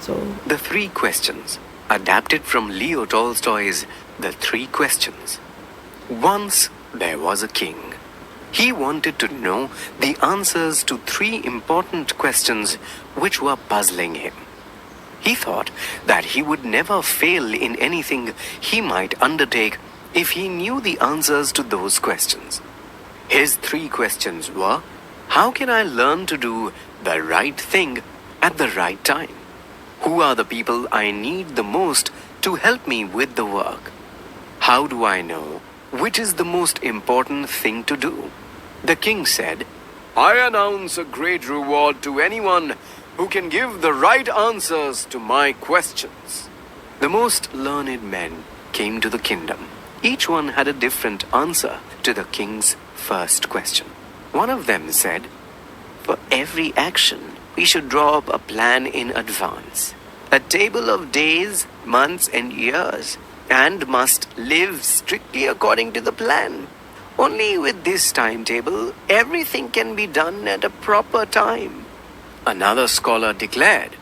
The Three Questions, adapted from Leo Tolstoy's The Three Questions. Once there was a king. He wanted to know the answers to three important questions which were puzzling him. He thought that he would never fail in anything he might undertake if he knew the answers to those questions. His three questions were: how can I learn to do the right thing at the right time? Who are the people I need the most to help me with the work? How do I know which is the most important thing to do? The king said, I announce a great reward to anyone who can give the right answers to my questions. The most learned men came to the kingdom. Each one had a different answer to the king's first question. One of them said, for every action, we should draw up a plan in advance, a table of days, months, and years, and must live strictly according to the plan. Only with this timetable, everything can be done at a proper time. Another scholar declared,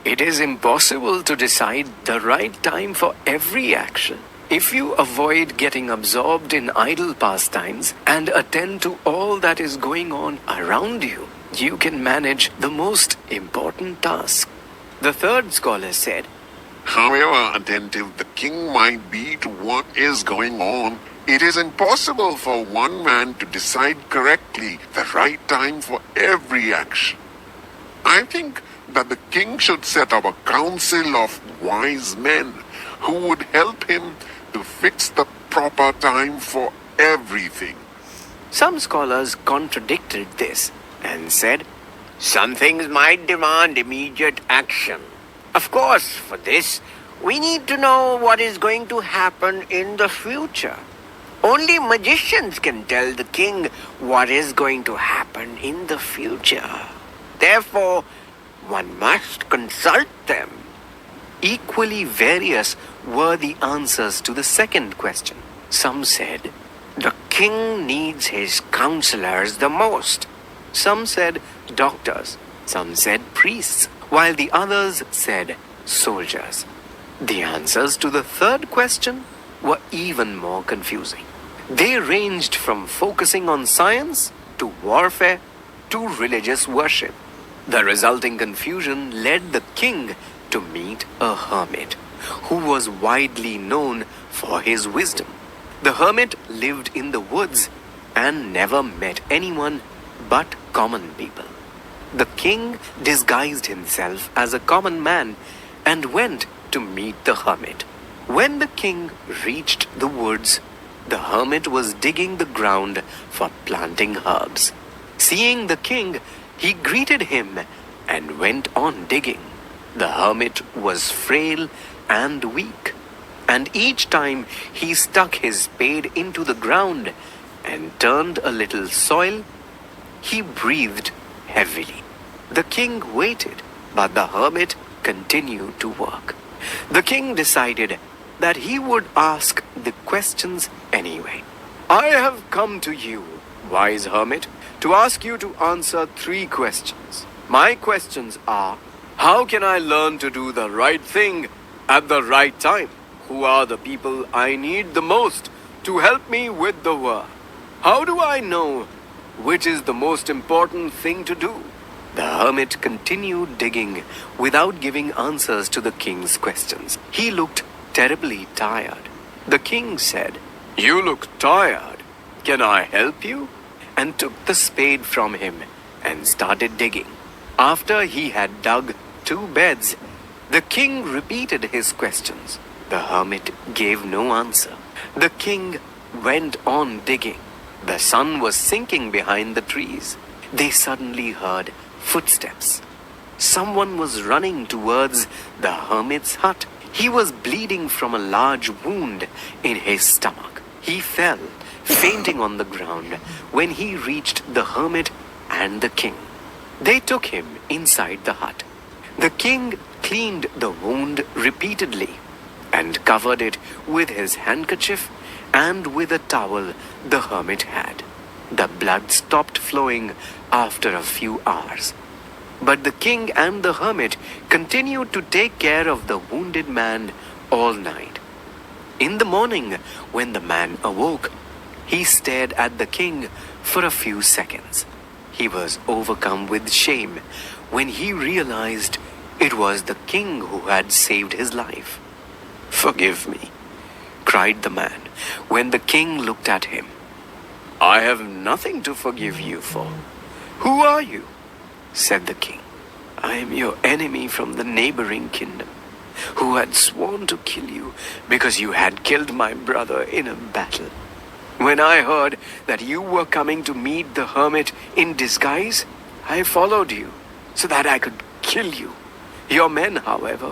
it is impossible to decide the right time for every action. If you avoid getting absorbed in idle pastimes and attend to all that is going on around you, you can manage the most important task. The third scholar said, however attentive the king might be to what is going on, it is impossible for one man to decide correctly the right time for every action. I think that the king should set up a council of wise men who would help him to fix the proper time for everything. Some scholars contradicted this and said, some things might demand immediate action. Of course, for this, we need to know what is going to happen in the future. Only magicians can tell the king what is going to happen in the future. Therefore, one must consult them. Equally various were the answers to the second question. Some said, the king needs his counselors the most. Some said doctors. Some said priests, while the others said soldiers. The answers to the third question were even more confusing. They ranged from focusing on science to warfare to religious worship. The resulting confusion led the king to meet a hermit who was widely known for his wisdom. The hermit lived in the woods and never met anyone but common people. The king disguised himself as a common man and went to meet the hermit. When the king reached the woods, the hermit was digging the ground for planting herbs. Seeing the king, he greeted him and went on digging. The hermit was frail and weak, and each time he stuck his spade into the ground and turned a little soil, he breathed heavily. The king waited, but the hermit continued to work. The king decided that he would ask the questions anyway. I have come to you, wise hermit, to ask you to answer three questions. My questions are, how can I learn to do the right thing at the right time? Who are the people I need the most to help me with the work? How do I know which is the most important thing to do? The hermit continued digging without giving answers to the king's questions. He looked terribly tired. The king said, you look tired. Can I help you? And took the spade from him and started digging. After he had dug 2 beds, the king repeated his questions. The hermit gave no answer. The king went on digging. The sun was sinking behind the trees. They suddenly heard footsteps. Someone was running towards the hermit's hut. He was bleeding from a large wound in his stomach. He fell, fainting on the ground, when he reached the hermit and the king. They took him inside the hut. The king cleaned the wound repeatedly and covered it with his handkerchief and with a towel the hermit had. The blood stopped flowing after a few hours. But the king and the hermit continued to take care of the wounded man all night. In the morning, when the man awoke, he stared at the king for a few seconds. He was overcome with shame when he realized it was the king who had saved his life. "Forgive me," cried the man when the king looked at him. "I have nothing to forgive you for." "Who are you?" said the king. "I am your enemy from the neighboring kingdom, who had sworn to kill you because you had killed my brother in a battle. When I heard that you were coming to meet the hermit in disguise, I followed you so that I could kill you. Your men, however,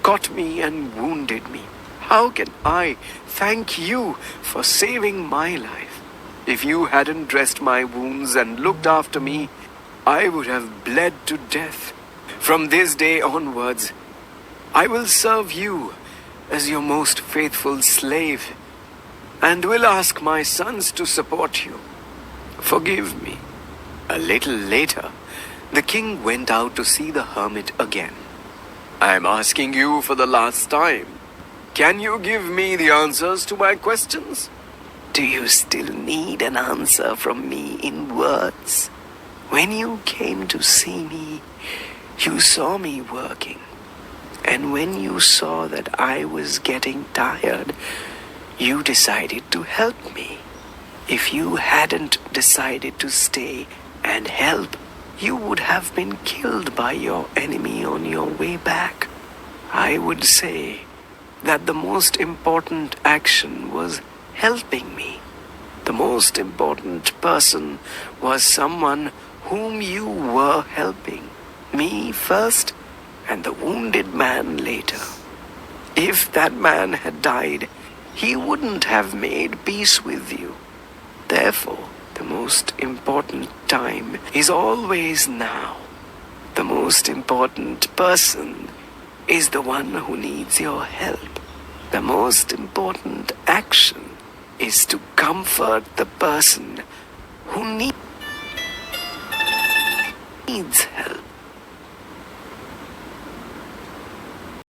caught me and wounded me. How can I thank you for saving my life? If you hadn't dressed my wounds and looked after me, I would have bled to death. From this day onwards, I will serve you as your most faithful slave, and will ask my sons to support you. Forgive me." A little later, the king went out to see the hermit again. "I am asking you for the last time. Can you give me the answers to my questions?" "Do you still need an answer from me in words? When you came to see me, you saw me working. And when you saw that I was getting tired, you decided to help me. If you hadn't decided to stay and help, you would have been killed by your enemy on your way back. I would say that the most important action was helping me. The most important person was someone whom you were helping. Me first, and the wounded man later. If that man had died, he wouldn't have made peace with you. Therefore, the most important time is always now. The most important person is the one who needs your help. The most important action is to comfort the person who needs help.